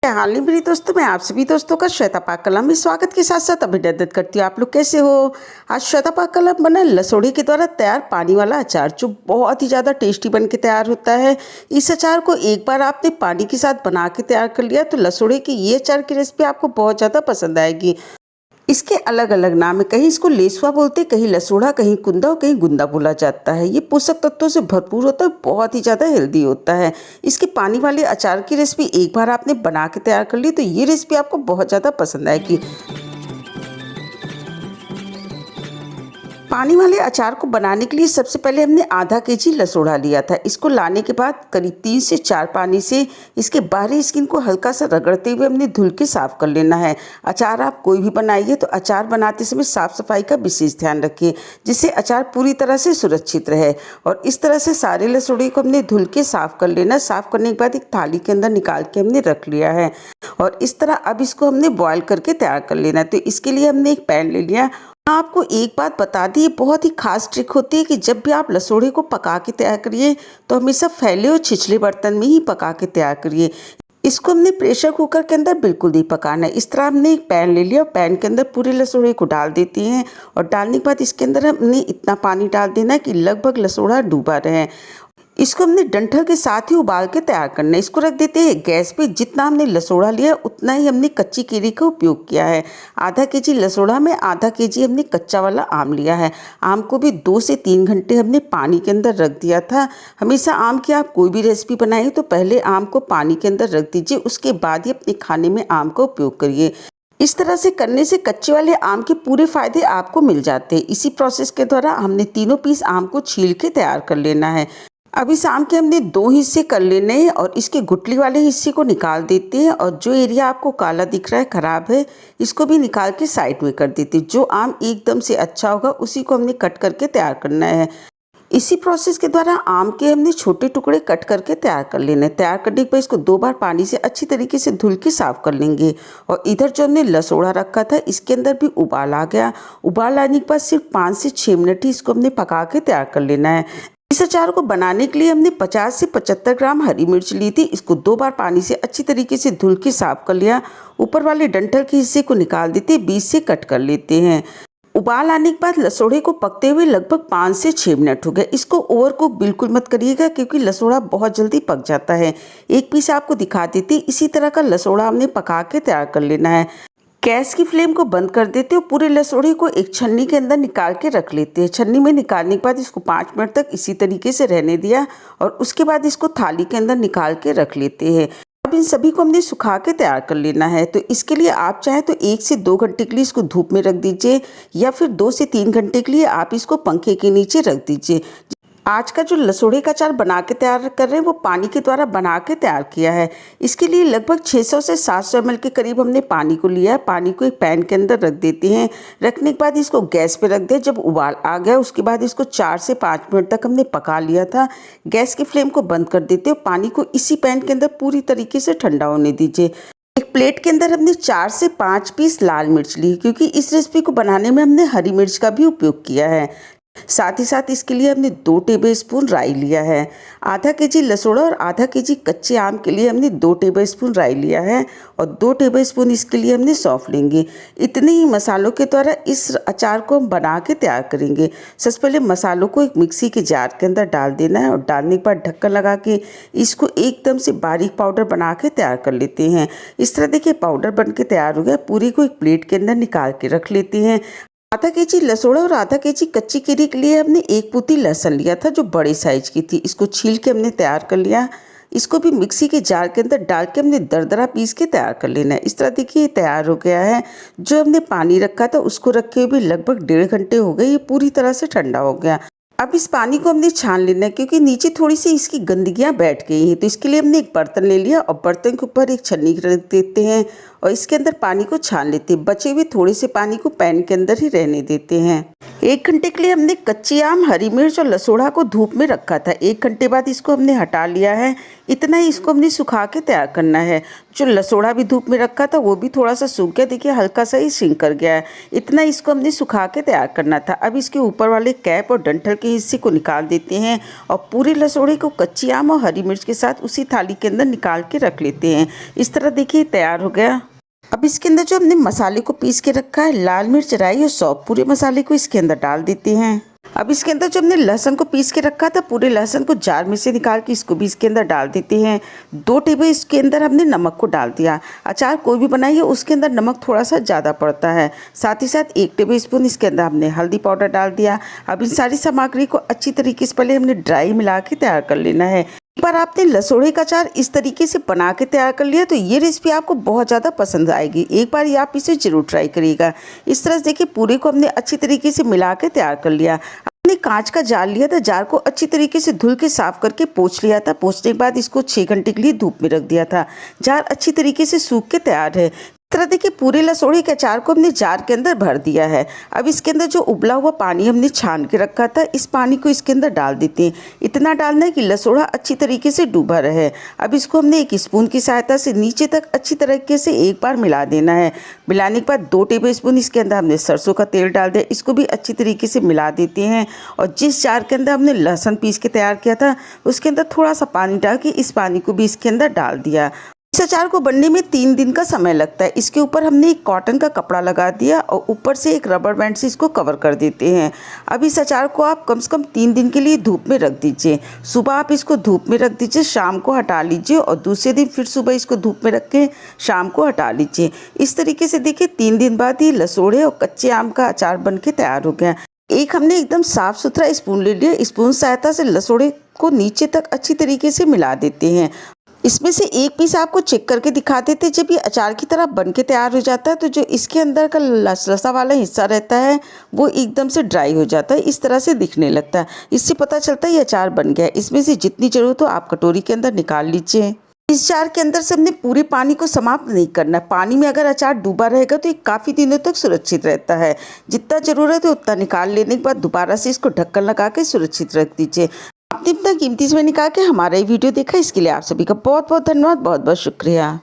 हाल ही मेरी दोस्तों, मैं आप सभी दोस्तों का श्वेता पाकलम में स्वागत के साथ साथ अभिनंदन करती हूँ। आप लोग कैसे हो? आज श्वेता पाकलम बना लसोड़ी के द्वारा तैयार पानी वाला अचार, जो बहुत ही ज़्यादा टेस्टी बन के तैयार होता है। इस अचार को एक बार आपने पानी के साथ बना के तैयार कर लिया तो लसोड़ी की ये अचार की रेसिपी आपको बहुत ज़्यादा पसंद आएगी। इसके अलग अलग नाम है, कहीं इसको लेसुआ बोलते हैं, कहीं लसोड़ा, कहीं कुंदा और कहीं गुंदा बोला जाता है। ये पोषक तत्वों से भरपूर होता है, बहुत ही ज़्यादा हेल्दी होता है। इसके पानी वाले अचार की रेसिपी एक बार आपने बना के तैयार कर ली तो ये रेसिपी आपको बहुत ज़्यादा पसंद आएगी। पानी वाले अचार को बनाने के लिए सबसे पहले हमने आधा केजी लसोड़ा लिया था। इसको लाने के बाद करीब 3 से 4 पानी से इसके बाहरी स्किन को हल्का सा रगड़ते हुए हमने धुल के साफ कर लेना है। अचार आप कोई भी बनाइए तो अचार बनाते समय साफ सफाई का विशेष ध्यान रखिए, जिससे अचार पूरी तरह से सुरक्षित रहे। और इस तरह से सारे लसोड़े को हमने धुल के साफ कर लेना। साफ करने के बाद एक थाली के अंदर निकाल के हमने रख लिया है और इस तरह अब इसको हमने बॉयल करके तैयार कर लेना है। तो इसके लिए हमने एक पैन ले लिया। आपको एक बात बता दी, ये बहुत ही खास ट्रिक होती है कि जब भी आप लसोड़े को पका के तैयार करिए तो हमेशा फैले और छिछले बर्तन में ही पका के तैयार करिए। इसको हमने प्रेशर कुकर के अंदर बिल्कुल नहीं पकाना है। इस तरह हमने एक पैन ले लिया और पैन के अंदर पूरे लसोड़े को डाल देती हैं और डालने के बाद इसके अंदर हमने इतना पानी डाल देना है कि लगभग लसोड़ा डूबा रहे। इसको हमने डंठल के साथ ही उबाल के तैयार करना है। इसको रख देते हैं गैस पे। जितना हमने लसोड़ा लिया उतना ही हमने कच्ची केरी का उपयोग किया है। आधा केजी लसोड़ा में आधा केजी हमने कच्चा वाला आम लिया है। आम को भी 2 से 3 घंटे हमने पानी के अंदर रख दिया था। हमेशा आम की आप कोई भी रेसिपी बनाइए तो पहले आम को पानी के अंदर रख दीजिए, उसके बाद ही अपने खाने में आम का उपयोग करिए। इस तरह से करने से कच्चे वाले आम के पूरे फायदे आपको मिल जाते हैं। इसी प्रोसेस के द्वारा हमने तीनों पीस आम को छील के तैयार कर लेना है। अब इस आम के हमने 2 हिस्से कर लेने हैं और इसके गुठली वाले हिस्से को निकाल देते हैं और जो एरिया आपको काला दिख रहा है, खराब है, इसको भी निकाल के साइड में कर देते हैं। जो आम एकदम से अच्छा होगा उसी को हमने कट करके तैयार करना है। इसी प्रोसेस के द्वारा आम के हमने छोटे टुकड़े कट करके तैयार कर लेने हैं। तैयार करने के बाद इसको 2 बार पानी से अच्छी तरीके से धुल के साफ कर लेंगे। और इधर जो हमने लसोड़ा रखा था इसके अंदर भी उबाल आ गया। उबाल आने के बाद सिर्फ 5 से 6 मिनट ही इसको हमने पका के तैयार कर लेना है। इस अचार को बनाने के लिए हमने 50 से 75 ग्राम हरी मिर्च ली थी। इसको 2 बार पानी से अच्छी तरीके से धुल के साफ कर लिया। ऊपर वाले डंठल के हिस्से को निकाल देते, बीच से कट कर लेते हैं। उबाल आने के बाद लसोड़े को पकते हुए लगभग 5 से 6 मिनट हो गए। इसको ओवर कुक बिल्कुल मत करिएगा क्योंकि लसोड़ा बहुत जल्दी पक जाता है। एक पीस आपको दिखा देती, इसी तरह का लसोड़ा हमने पका के तैयार कर लेना है। गैस की फ्लेम को बंद कर देते हो। पूरे लसोड़े को एक छन्नी के अंदर निकाल के रख लेते हैं। छन्नी में निकालने के बाद इसको 5 मिनट तक इसी तरीके से रहने दिया और उसके बाद इसको थाली के अंदर निकाल के रख लेते हैं। अब इन सभी को हमने सुखा के तैयार कर लेना है। तो इसके लिए आप चाहे तो 1 से 2 घंटे के लिए इसको धूप में रख दीजिए या फिर 2 से 3 घंटे के लिए आप इसको पंखे के नीचे रख दीजिए। आज का जो लसोड़े का अचार बना के तैयार कर रहे हैं वो पानी के द्वारा बना के तैयार किया है। इसके लिए लगभग 600 से 700 ml के करीब हमने पानी को लिया है। पानी को एक पैन के अंदर रख देते हैं। रखने के बाद इसको गैस पे रख दें। जब उबाल आ गया उसके बाद इसको 4 से 5 मिनट तक हमने पका लिया था। गैस की फ्लेम को बंद कर देते हो। पानी को इसी पैन के अंदर पूरी तरीके से ठंडा होने दीजिए। एक प्लेट के अंदर हमने 4 से 5 पीस लाल मिर्च ली क्योंकि इस रेसिपी को बनाने में हमने हरी मिर्च का भी उपयोग किया है। साथ ही साथ इसके लिए हमने 2 टेबलस्पून राई लिया है। आधा केजी लसोड़ा और आधा केजी कच्चे आम के लिए हमने 2 टेबलस्पून राई लिया है और 2 टेबलस्पून इसके लिए हमने सौंफ लेंगे। इतने ही मसालों के द्वारा इस अचार को हम बना के तैयार करेंगे। सबसे पहले मसालों को एक मिक्सी के जार के अंदर डाल देना है और डालने के बाद ढक्कन लगा के इसको एकदम से बारीक पाउडर बना के तैयार कर लेते हैं। इस तरह देखिए पाउडर बन के तैयार हो गया। पूरी को एक प्लेट के अंदर निकाल के रख लेते हैं। आधा केजी लसोड़ा और आधा केजी कच्ची केरी के लिए हमने 1 पुती लहसुन लिया था जो बड़े साइज की थी। इसको छील के हमने तैयार कर लिया। इसको भी मिक्सी के जार के अंदर डाल के हमने दरदरा पीस के तैयार कर लेना है। इस तरह देखिए ये तैयार हो गया है। जो हमने पानी रखा था उसको रखे हुए भी लगभग 1.5 घंटे हो गए। ये पूरी तरह से ठंडा हो गया। अब इस पानी को हमने छान लेना है क्योंकि नीचे थोड़ी सी इसकी गंदगियाँ बैठ गई हैं। तो इसके लिए हमने एक बर्तन ले लिया और बर्तन के ऊपर एक छन्नी रख देते हैं और इसके अंदर पानी को छान लेते हैं। बचे हुए थोड़े से पानी को पैन के अंदर ही रहने देते हैं। 1 घंटे के लिए हमने कच्ची आम, हरी मिर्च और लसोड़ा को धूप में रखा था। 1 घंटे बाद इसको हमने हटा लिया है। इतना ही इसको हमने सुखा के तैयार करना है। जो लसोड़ा भी धूप में रखा था वो भी थोड़ा सा सूख गया, देखिए हल्का सा ही श्रिंक कर गया है। इतना इसको हमने सुखा के तैयार करना था। अब इसके ऊपर वाले कैप और डंठल के हिस्से को निकाल देते हैं और पूरे लसोड़े को कच्ची आम और हरी मिर्च के साथ उसी थाली के अंदर निकाल के रख लेते हैं। इस तरह देखिए तैयार हो गया। अब इसके अंदर जो हमने मसाले को पीस के रखा है, लाल मिर्च, राई और सौंफ, पूरे मसाले को इसके अंदर डाल देते हैं। अब इसके अंदर जो हमने लहसुन को पीस के रखा था, पूरे लहसुन को जार में से निकाल के इसको भी इसके अंदर डाल देते हैं। 2 टेबल इसके अंदर हमने नमक को डाल दिया। अचार कोई भी बनाइए उसके अंदर नमक थोड़ा सा ज़्यादा पड़ता है। साथ ही साथ 1 टेबल स्पून इसके अंदर हमने हल्दी पाउडर डाल दिया। अब इन सारी सामग्री को अच्छी तरीके से पहले हमने ड्राई मिला के तैयार कर लेना है। एक बार आपने लसोड़े का अचार इस तरीके से बना के तैयार कर लिया तो ये रेसिपी आपको बहुत ज़्यादा पसंद आएगी। एक बार ये आप इसे ज़रूर ट्राई करिएगा। इस तरह से देखिए पूरे को हमने अच्छी तरीके से मिला के तैयार कर लिया। हमने कांच का जार लिया था, जार को अच्छी तरीके से धुल के साफ करके पोंछ लिया था। पोंछने के बाद इसको 6 घंटे के लिए धूप में रख दिया था। जार अच्छी तरीके से सूख के तैयार है। इस तरह देखिए पूरे लसोड़े के अचार को हमने जार के अंदर भर दिया है। अब इसके अंदर जो उबला हुआ पानी हमने छान के रखा था, इस पानी को इसके अंदर डाल देते हैं। इतना डालना है कि लसोड़ा अच्छी तरीके से डूबा रहे। अब इसको हमने 1 स्पून की सहायता से नीचे तक अच्छी तरीके से एक बार मिला देना है। मिलाने के बाद 2 टेबल स्पून इसके अंदर हमने सरसों का तेल डाल दिया। इसको भी अच्छी तरीके से मिला देते हैं और जिस जार के अंदर हमने लहसुन पीस के तैयार किया था उसके अंदर थोड़ा सा पानी डाल के इस पानी को भी इसके अंदर डाल दिया। इस अचार को बनने में 3 दिन का समय लगता है। इसके ऊपर हमने एक कॉटन का कपड़ा लगा दिया और ऊपर से एक रबर बैंड से इसको कवर कर देते हैं। अब इस अचार को आप कम से कम 3 दिन के लिए धूप में रख दीजिए। सुबह आप इसको धूप में रख दीजिए, शाम को हटा लीजिए और दूसरे दिन फिर सुबह इसको धूप में रख के शाम को हटा लीजिए। इस तरीके से देखिए 3 दिन बाद ही लसोड़े और कच्चे आम का अचार बन के तैयार हो गया। एक हमने एकदम साफ सुथरा स्पून ले लिया। स्पून सहायता से लसोड़े को नीचे तक अच्छी तरीके से मिला देते हैं। इसमें से एक पीस आपको चेक करके दिखा देते। जब ये अचार की तरह बन के तैयार हो जाता है तो जो इसके अंदर का लसा वाला हिस्सा रहता है वो एकदम से ड्राई हो जाता है, इस तरह से दिखने लगता है। इससे पता चलता है ये अचार बन गया है। इसमें से जितनी ज़रूरत हो आप कटोरी के अंदर निकाल लीजिए। इस जार के अंदर से हमने पूरे पानी को समाप्त नहीं करना। पानी में अगर अचार डूबा रहेगा तो ये काफ़ी दिनों तक सुरक्षित रहता है। जितना ज़रूरत है उतना निकाल लेने के बाद दोबारा से इसको ढक्कन लगा के सुरक्षित रख दीजिए। आपने इतना कीमती समय निकाल के हमारा ये वीडियो देखा, इसके लिए आप सभी का बहुत बहुत धन्यवाद, बहुत बहुत शुक्रिया।